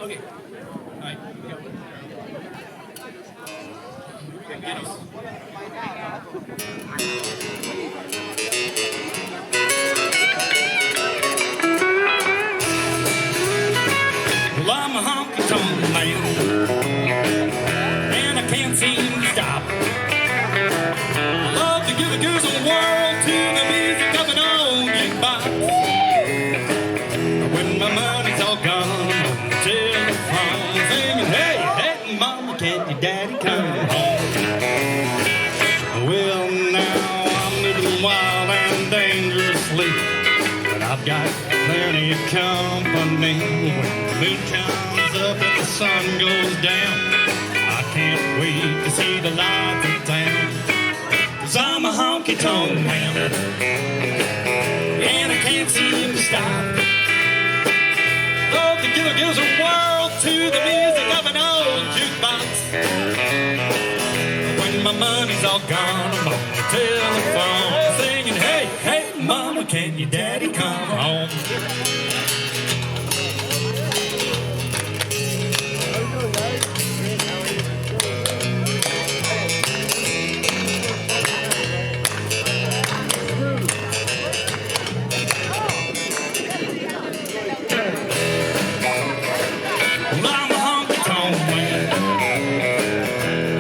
Okay. All right. Go. Get us. Well, I'm a honky-tonk man, and I can't seem to stop. I love to give the girls of the world to the music of an old jukebox. When my money's all gone, I'm on the telephone singing, hey, hey, mama, can't your daddy come home? Well, now I'm living wild and dangerously, but I've got plenty of company. When the moon comes up and the sun goes down, I can't wait to see the lights of town. 'Cause I'm a honky-tonk man, and I can't seem to stop. Love to give a girls a world to the music of an old jukebox. When my money's all gone, I'm on the telephone singing, hey, hey, mama, can your daddy come home? Well, I'm a honky-tonk man,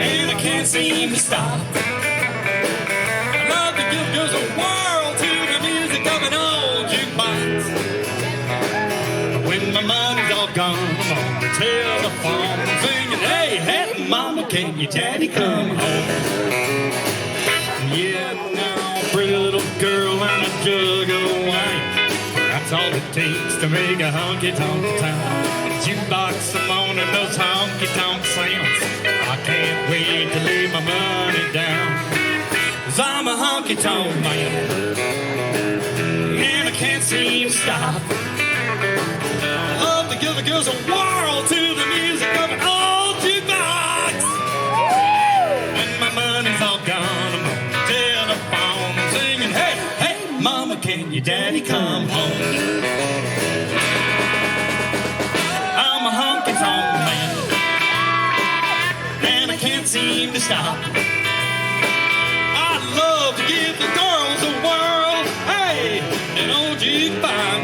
and I can't seem to stop. I love to give girls a whirl to the music of an old jukebox. When my money's all gone, I'm on the telephone singing, hey, hey, mama, can your daddy come home? Yeah, now, pretty little girl and a jug of wine, that's all it takes to make a honky-tonk town. Jukebox I'm on and those honky-tonk sounds, I can't wait to lay my money down. 'Cause I'm a honky-tonk man, and I can't seem to stop. I love to give the girls a whirl to the music of an old jukebox. When my money's all gone, I'm on the telephone singing, hey, hey, mama, can your daddy come home? I'm a honky-tonk man, and I can't seem to stop. I love to give the girls a whirl, hey, an old jukebox.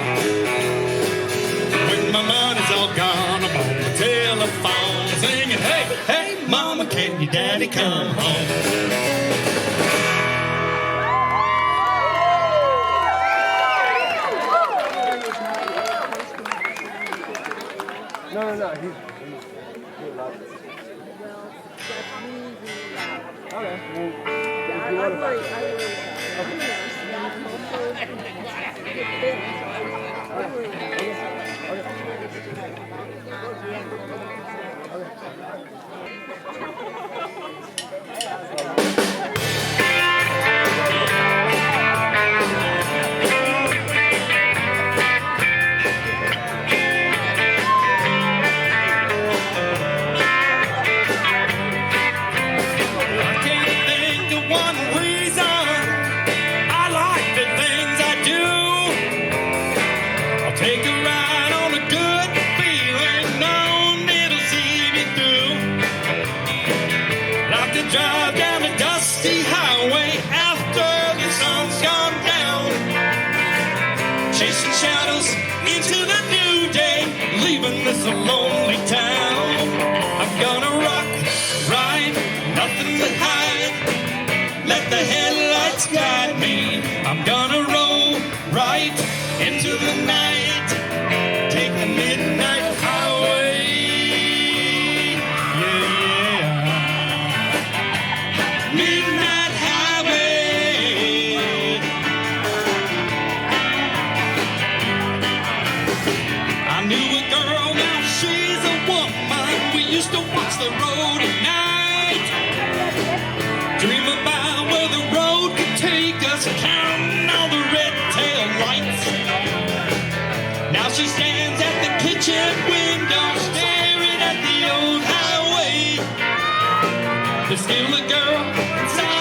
When my money's all gone, I'm on the telephone singing, hey, hey, mama, can your daddy come home? No. He's loud. Well, that's really loud. Okay. Well, Yeah, if you I want worry. to. Drive down the dusty highway after the sun's gone down, chasing shadows into the new day, leaving this a lonely town. I'm gonna rock, ride, nothing to hide, let the headlights guide me. I'm gonna roll right into the night, take the midnight highway. Midnight highway. I knew a girl, now she's a woman. We used to watch the road at night, dream about where the road could take us, counting all the red tail lights. Now she stands at the kitchen window, staring at the old highway. There's still a girl inside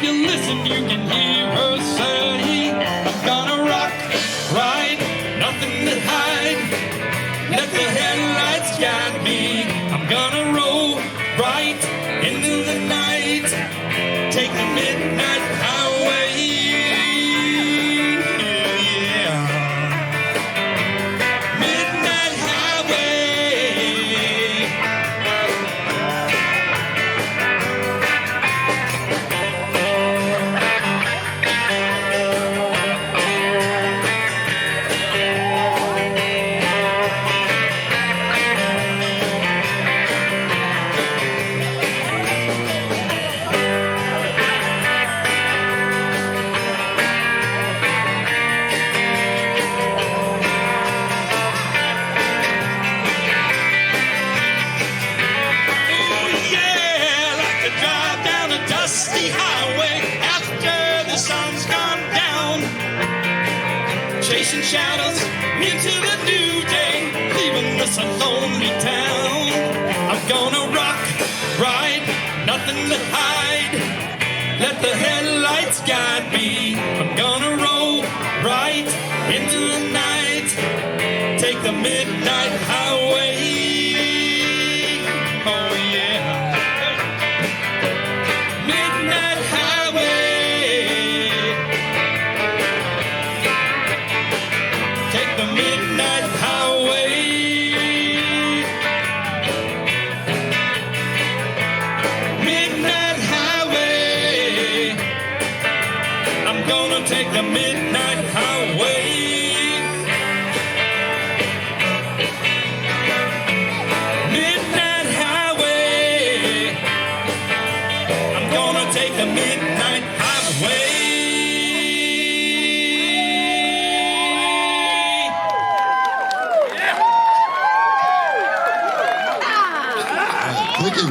if you listen, you can hear her say, I'm gonna rock, ride, nothing to hide. Let the headlights guide me. I'm gonna roll right into the night. Take the midnight highway. Yeah. Midnight highway. Dusty highway after the sun's gone down, chasing shadows into the new day, leaving us a lonely town. I'm gonna rock, ride, nothing to hide. Let the headlights guide me. I'm gonna roll right into the night. Take the midnight highway. Oh yeah. Midnight highway. Midnight highway. I'm gonna take the midnight highway. Midnight highway. I'm gonna take the midnight highway. Thank you.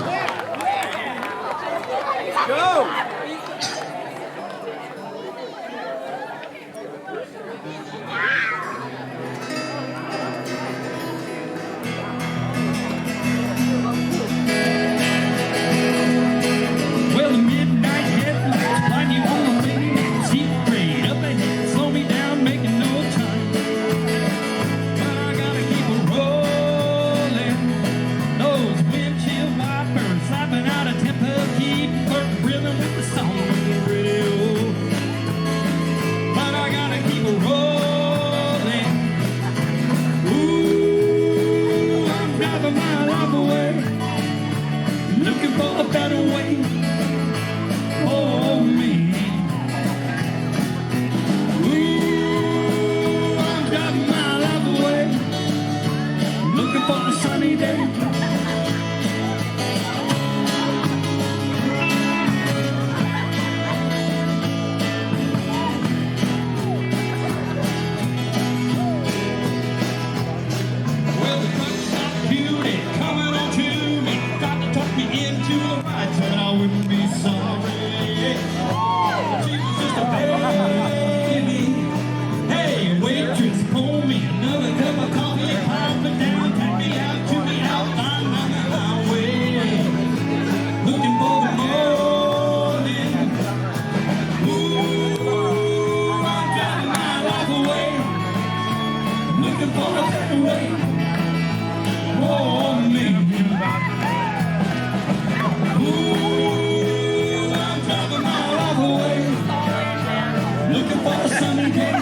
Go! Well, the midnight headlights blind you on the way. See grade up ahead, slow me down, making no time. But I gotta keep it rolling. Those windshield wipers slapping out a tempo, keep perfect rhythm with the song on the radio. But I gotta keep it rolling. Ooh, I'm driving my life away, looking for a better way. Oh, me. Ooh, I'm driving my life away, looking for a sunny day. Well, the truck stopped beauty coming on to me, tried to talk me into a ride, said I wouldn't be sorry. She was just a baby. Hey, waitress, pour me another cup of coffee, calm me down, take me out to the outline on the highway, looking for the morning. Ooh, I'm driving my life away, looking for a better way. Oh, me. Ooh, I'm driving my life away, looking for a sunny day.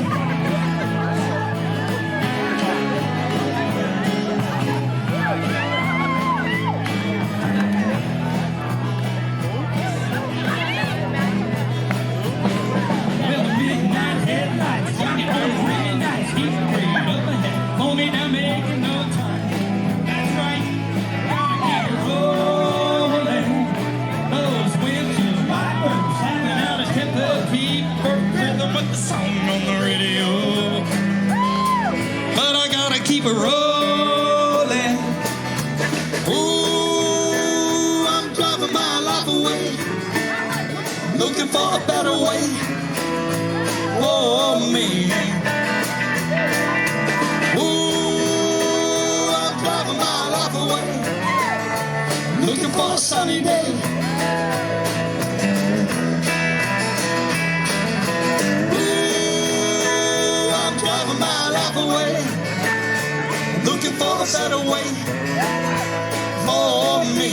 Well, the midnight headlights, Johnny Jones really nice. He's great up ahead, pull me down, making no time. That's right, gotta keep it rolling. Those windshield wipers slapping out a tempo, keep perfect rhythm with the song on the radio. But I gotta keep it rolling. Ooh, I'm driving my life away, looking for a better way. Oh, me. Ooh, I'm driving my life away, looking for a sunny day. for a better way for me.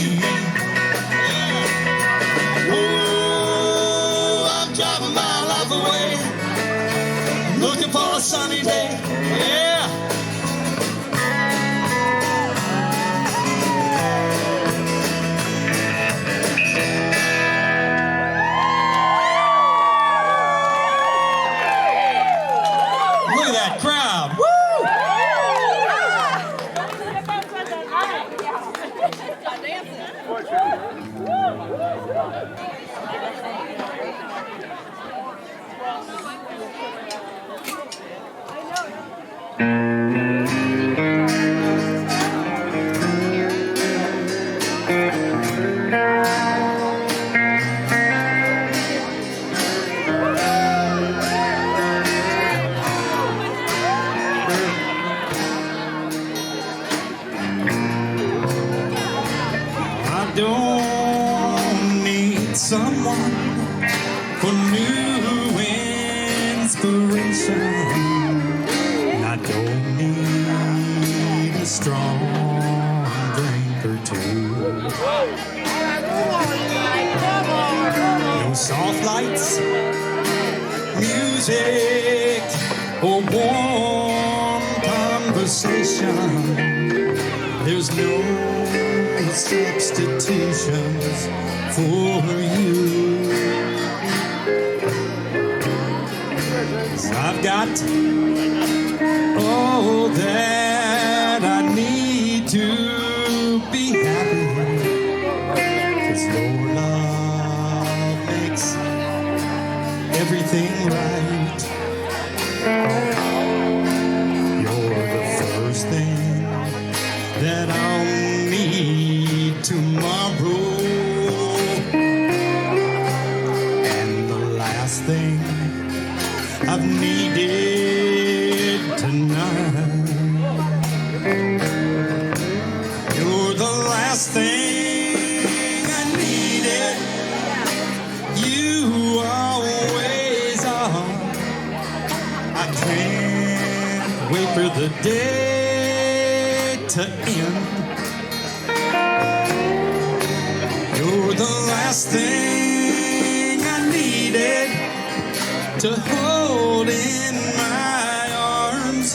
Oh, I'm driving my life away, looking for a sunny day. Yeah. Look at that crowd. Woo! I don't need someone for new inspiration. I don't need a strong drink or two. No soft lights, music, or warm conversation. There's no substitutions for you. 'Cause I've got all that I need to be happy. 'Cause your love makes everything right. You're the first thing that I'll need tomorrow, and the last thing I've needed tonight. You're the last thing I needed. You always are. I can't wait for the day to end. You're the last thing I needed to hold in my arms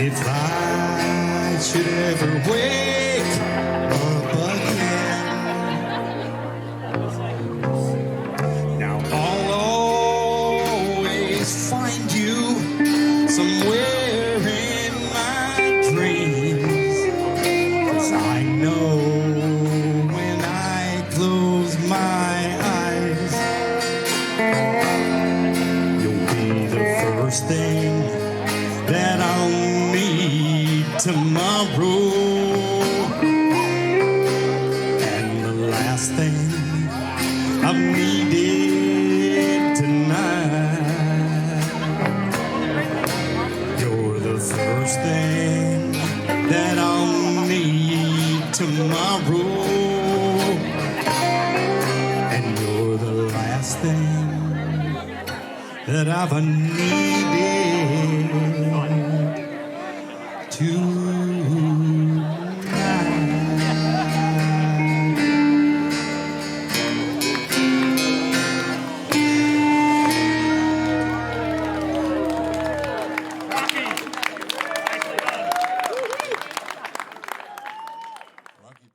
if I should ever wake up again. Now I'll always find you somewhere in my dreams, 'cause I know when I close my eyes, you'll be the first thing that I'll need tomorrow, and the last thing I've needed tonight. You're the first thing that I'll need tomorrow, and you're the last thing that I've needed